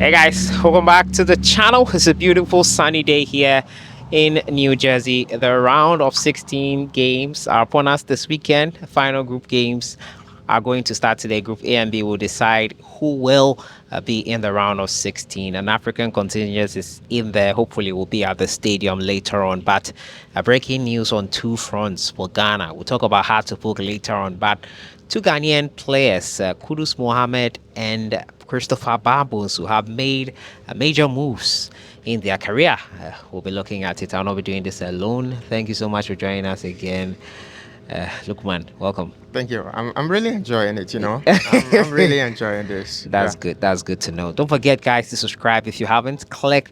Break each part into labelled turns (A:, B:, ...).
A: Hey guys, welcome back to the channel. It's a beautiful sunny day here in New Jersey. The round of 16 games are upon us this weekend. Final group games are going to start today. Group A and B will decide who will be in the round of 16. An African contingent is in there. Hopefully, will be at the stadium later on. But breaking news on two fronts for Ghana. We'll talk about how to book later on. But two Ghanaian players, Kudus Mohammed and Christopher Baah Bonsu, have made major moves in their career. We'll be looking at it. I'll not be doing this alone. Thank you so much for joining us again. Lukman, welcome.
B: Thank you. I'm really enjoying it, I'm really enjoying this.
A: That's good. That's good to know. Don't forget, guys, to subscribe if you haven't. Click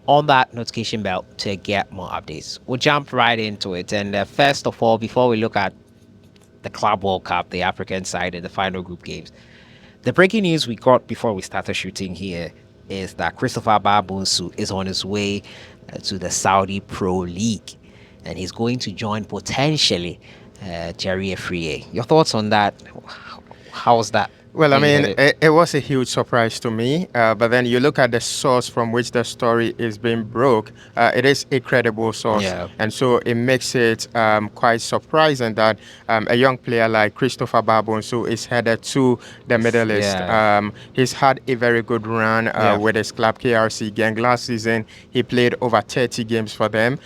A: on that notification bell to get more updates. We'll jump right into it. And first of all, before we look at the Club World Cup, the African side, and the final group games, the breaking news we got before we started shooting here is that Christopher Baah Bonsu is on his way to the Saudi Pro League, and he's going to join potentially Jerry Efriye. Your thoughts on that? How's that?
B: Well, I mean, it was a huge surprise to me. But then you look at the source from which the story is being broke. It is a credible source.
A: Yeah.
B: And so it makes it quite surprising that a young player like Christopher Baah Bonsu is headed to the Middle East.
A: Yeah.
B: He's had a very good run with his club KRC Gang. Last season, he played over 30 games for them.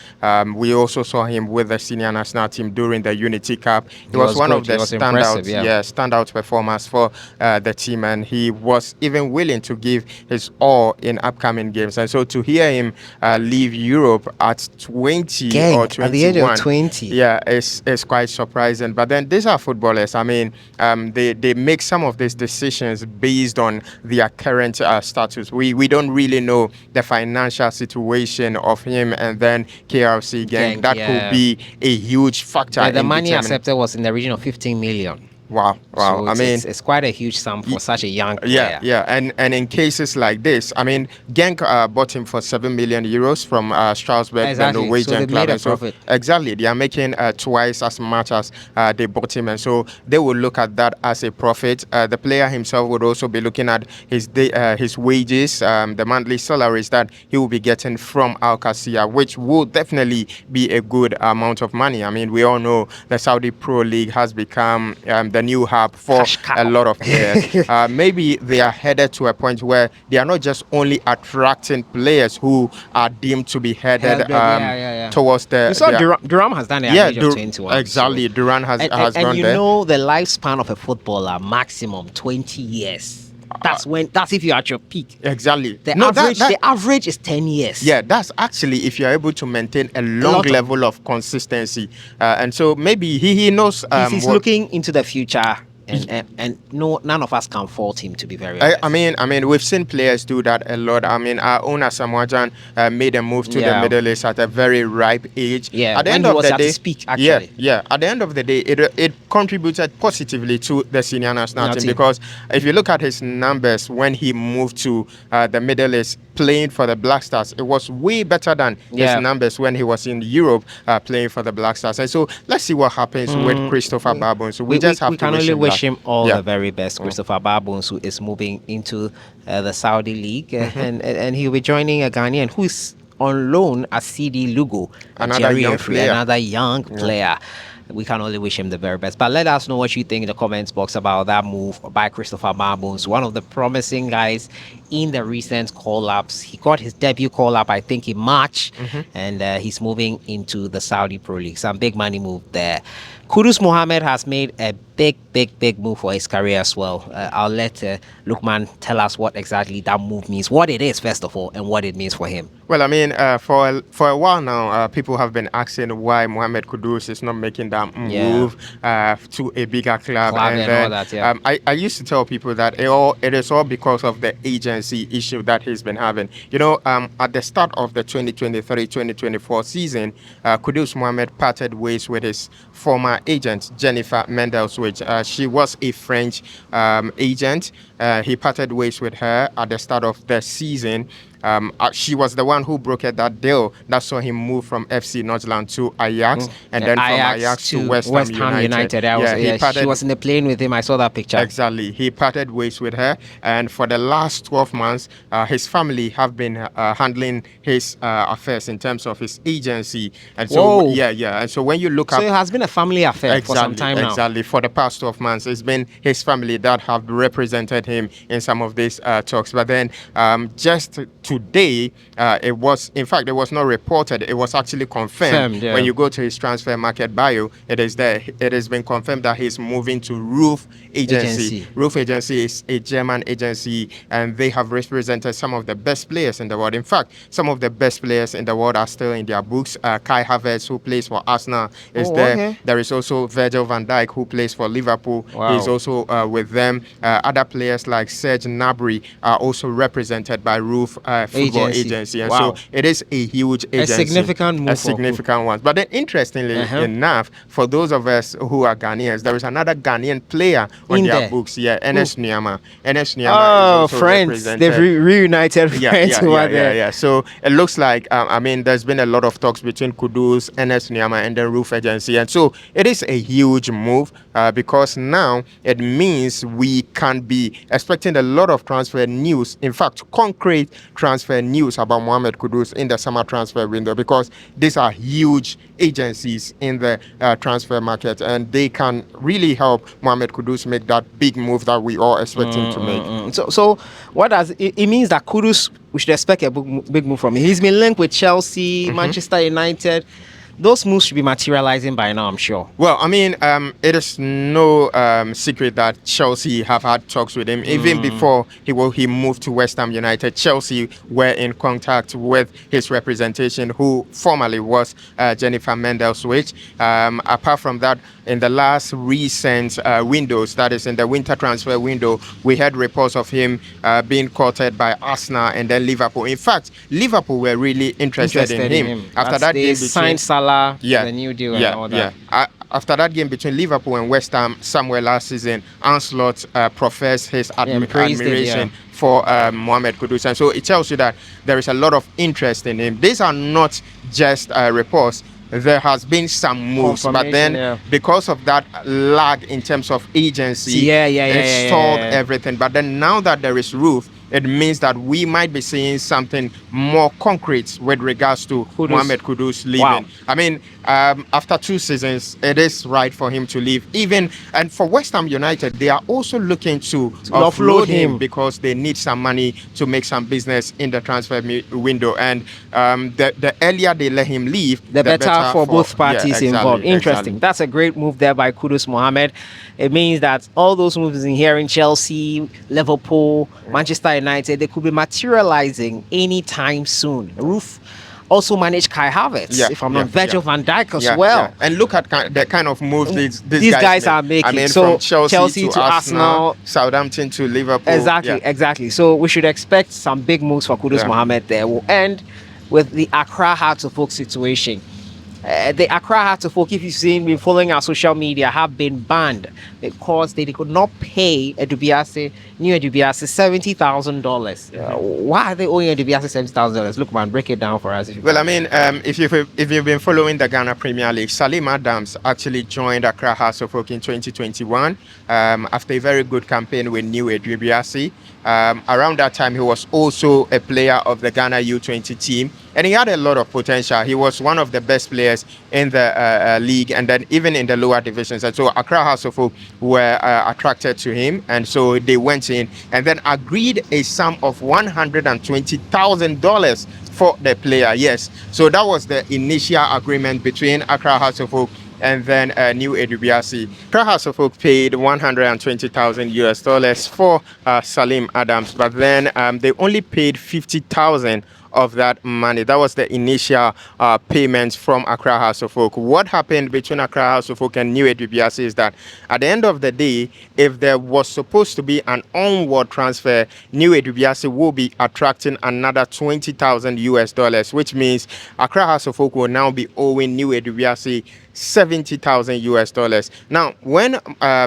B: We also saw him with the senior national team during the Unity Cup. He was one
A: good.
B: of the standout performers for the team, and he was even willing to give his all in upcoming games. And so to hear him leave Europe at 20 or 21,
A: at the age of 20,
B: is quite surprising. But then these are footballers. I mean, they make some of these decisions based on their current status. We don't really know the financial situation of him and then KRC Gang. That could be a huge factor.
A: The money accepted was in the region of 15 million.
B: Wow.
A: So it's quite a huge sum for such a young player.
B: And in cases like this, I mean, Genk bought him for 7 million euros from Strasbourg, the Norwegian club.
A: And so
B: exactly, they are making twice as much as they bought him, and so they will look at that as a profit. The player himself would also be looking at his wages, the monthly salaries that he will be getting from Al Qassia, which will definitely be a good amount of money. I mean, we all know the Saudi Pro League has become the new hub for a lot of players. Maybe they are headed to a point where they are not just only attracting players who are deemed to be headed towards the...
A: You saw Duram has done it at the age of 21.
B: Exactly, so. Duran has gone there.
A: And you know the lifespan of a footballer, maximum 20 years. That's if you're at your peak.
B: Exactly.
A: The average is 10 years.
B: Yeah, that's actually if you're able to maintain a long level of consistency. And so maybe he knows...
A: he's looking into the future. And no, none of us can fault him, to be very honest.
B: I mean, we've seen players do that a lot. I mean, our owner Samuajan made a move to the Middle East at a very ripe age.
A: Yeah,
B: at the end of the day,
A: actually.
B: At the end of the day, it contributed positively to the senior national team, because if you look at his numbers when he moved to the Middle East playing for the Black Stars, it was way better than his numbers when he was in Europe playing for the Black Stars. And so let's see what happens with Christopher Baah Bonsu. So we
A: can only wish him all the very best. Christopher Baah Bonsu is moving into the Saudi League, and he'll be joining a Ghanaian who is on loan at CD Lugo,
B: another
A: young player. We can only wish him the very best. But let us know what you think in the comments box about that move by Christopher Baah Bonsu, one of the promising guys in the recent call-ups. He got his debut call-up, I think, in March, and he's moving into the Saudi Pro League. Some big money move there. Kudus Mohammed has made a big move for his career as well. I'll let Lukman tell us what exactly that move means, what it is first of all, and what it means for him.
B: Well, I mean, for a while now, people have been asking why Mohamed Kudus is not making that move to a bigger club. I used to tell people that it is all because of the agency issue that he's been having. You know, at the start of the 2023-2024 season, Kudus Mohammed parted ways with his former agent, Jennifer Mendelswich. She was a French agent. He parted ways with her at the start of the season. she was the one who brokered that deal that saw him move from FC Nordland to Ajax, and then from Ajax to West Ham United. Yeah, he parted.
A: She was in the plane with him. I saw that picture.
B: Exactly. He parted ways with her, and for the last 12 months, his family have been handling his affairs in terms of his agency. And so,
A: Whoa.
B: yeah. And so when you look
A: So
B: up,
A: it has been a family affair for some time now.
B: exactly. For the past 12 months, it's been his family that have represented him in some of these talks. But then, just today, it was not reported. It was actually confirmed.
A: Yeah.
B: When you go to his transfer market bio, it is there. It has been confirmed that he's moving to Roof Agency. Roof Agency is a German agency, and they have represented some of the best players in the world. In fact, some of the best players in the world are still in their books. Kai Havertz, who plays for Arsenal, is there.
A: Okay.
B: There is also Virgil van Dijk, who plays for Liverpool.
A: Wow.
B: He's also with them. Other players like Serge Gnabry are also represented by Roof Football Agency. And so it is a huge agency.
A: A significant move.
B: A significant one. But then interestingly enough, for those of us who are Ghanaians, there is another Ghanaian player on their books. Yeah, Enes Nyama. Enes Nyama is also
A: friends.
B: represented.
A: They've reunited friends over there.
B: Yeah. So it looks like, there's been a lot of talks between Kudus, Enes Nyama, and the Roof Agency. And so it is a huge move because now it means we can be expecting a lot of transfer news. In fact, concrete transfer news about Mohammed Kudus in the summer transfer window, because these are huge agencies in the transfer market, and they can really help Mohammed Kudus make that big move that we all expect him to make.
A: So what does it means that Kudus, we should expect a big move from him. He's been linked with Chelsea, Manchester United. Those moves should be materializing by now, I'm sure.
B: Well, it is no secret that Chelsea have had talks with him. Even before he moved to West Ham United, Chelsea were in contact with his representation, who formerly was Jennifer Mendelswich. Apart from that, in the last recent windows, that is in the winter transfer window, we had reports of him being courted by Arsenal and then Liverpool. In fact, Liverpool were really interested in him. After that game,
A: signed Salah, the new deal and all that.
B: After that game between Liverpool and West Ham somewhere last season, Ancelotti professed his admiration for Mohammed Kudus. And so it tells you that there is a lot of interest in him. These are not just reports. There has been some moves, but then because of that lag in terms of agency, it stalled everything. But then now that there is Roof, it means that we might be seeing something more concrete with regards to Mohammed Kudus leaving. After 2 seasons, it is right for him to leave. And for West Ham United, they are also looking to offload him because they need some money to make some business in the transfer window. And the earlier they let him leave,
A: the better for both parties involved. Interesting.
B: Exactly.
A: That's a great move there by Kudus Mohammed. It means that all those moves in here in Chelsea, Liverpool, Manchester United, they could be materializing anytime soon. Roof also managed Kai Havertz, if I'm not Virgil van Dijk as well.
B: Yeah. And look at the kind of moves these
A: guys are making.
B: So from Chelsea to Arsenal, Southampton to Liverpool.
A: Exactly. So we should expect some big moves for Kudus Mohammed there. We'll end with the Accra Hearts of Oak situation. The Accra Hearts of Oak, if you've been following our social media, have been banned because they could not pay new Edubiase $70,000. Why are they owing Edubiase $70,000? Look, man, break it down for us.
B: If you've been following the Ghana Premier League, Salim Adams actually joined Accra Hearts of Oak in 2021 after a very good campaign with New Edubiase. Around that time, he was also a player of the Ghana U20 team, and he had a lot of potential. He was one of the best players in the league, and then even in the lower divisions. And so Accra House of Oak were attracted to him, and so they went in and then agreed a sum of $120,000 for the player. Yes, so that was the initial agreement between Accra House of Oak and then New Edubiase. Accra House of Oak paid $120,000 for Salim Adams, but then they only paid $50,000 of that money. That was the initial payments from Accra House of Oak. What happened between Accra House of Oak and New Edubiase is that at the end of the day, if there was supposed to be an onward transfer, New Edubiase will be attracting another $20,000, which means Accra House of Oak will now be owing New Edubiase 70,000 US dollars. Now, when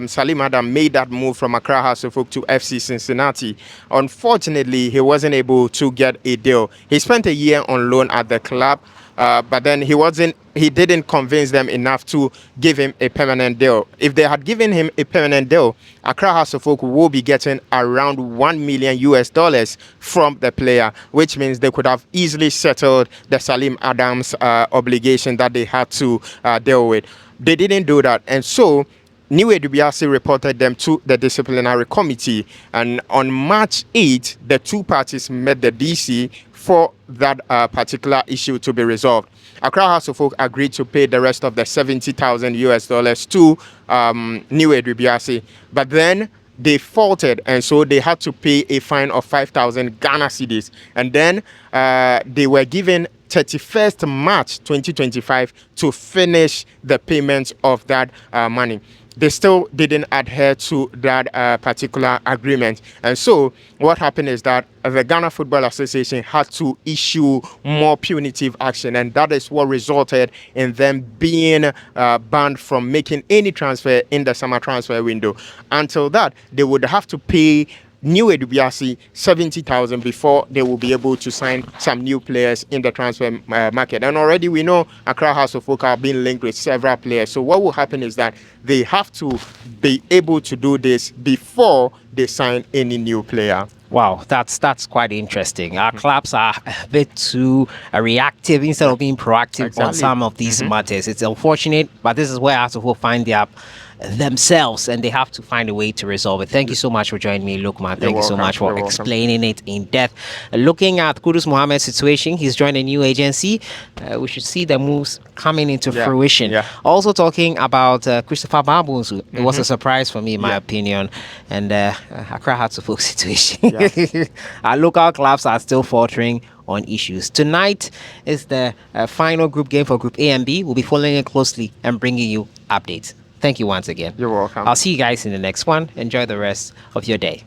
B: Salim Adam made that move from Accra House of Oak to FC Cincinnati, unfortunately, he wasn't able to get a deal. He spent a year on loan at the club, but then he didn't convince them enough to give him a permanent deal. If they had given him a permanent deal, Accra House of Oak will be getting around 1 million US dollars from the player, which means they could have easily settled the Salim Adams obligation that they had to deal with. They didn't do that, and so New Edubiasi reported them to the disciplinary committee, and on March 8, the two parties met the DC for that particular issue to be resolved. Accra House of Oak agreed to pay the rest of the 70,000 US dollars to New Edubiasi, but then they faulted, and so they had to pay a fine of 5,000 Ghana cedis, and then they were given 31st March 2025 to finish the payment of that money. They still didn't adhere to that particular agreement. And so what happened is that the Ghana Football Association had to issue more punitive action, and that is what resulted in them being banned from making any transfer in the summer transfer window. Until that, they would have to pay New Edubiasi 70,000 before they will be able to sign some new players in the transfer market. And already we know Accra House of Oak have been linked with several players. So what will happen is that they have to be able to do this before they sign any new player.
A: Wow, that's quite interesting. Our clubs are a bit too reactive instead of being proactive on some of these matters. It's unfortunate, but this is where House of Oak find themselves, and they have to find a way to resolve it. Thank you so much for joining me, Lukman. Thank you so much for explaining it in depth. Looking at Kudus Mohammed's situation, he's joined a new agency. We should see the moves coming into fruition. Also talking about Christopher Baah Bonsu. It was a surprise for me, in my opinion, and Accra House of Oak situation. Our local clubs are still faltering on issues. Tonight is the final group game for Group A and B. We'll be following it closely and bringing you updates. Thank you once again.
B: You're welcome.
A: I'll see you guys in the next one. Enjoy the rest of your day.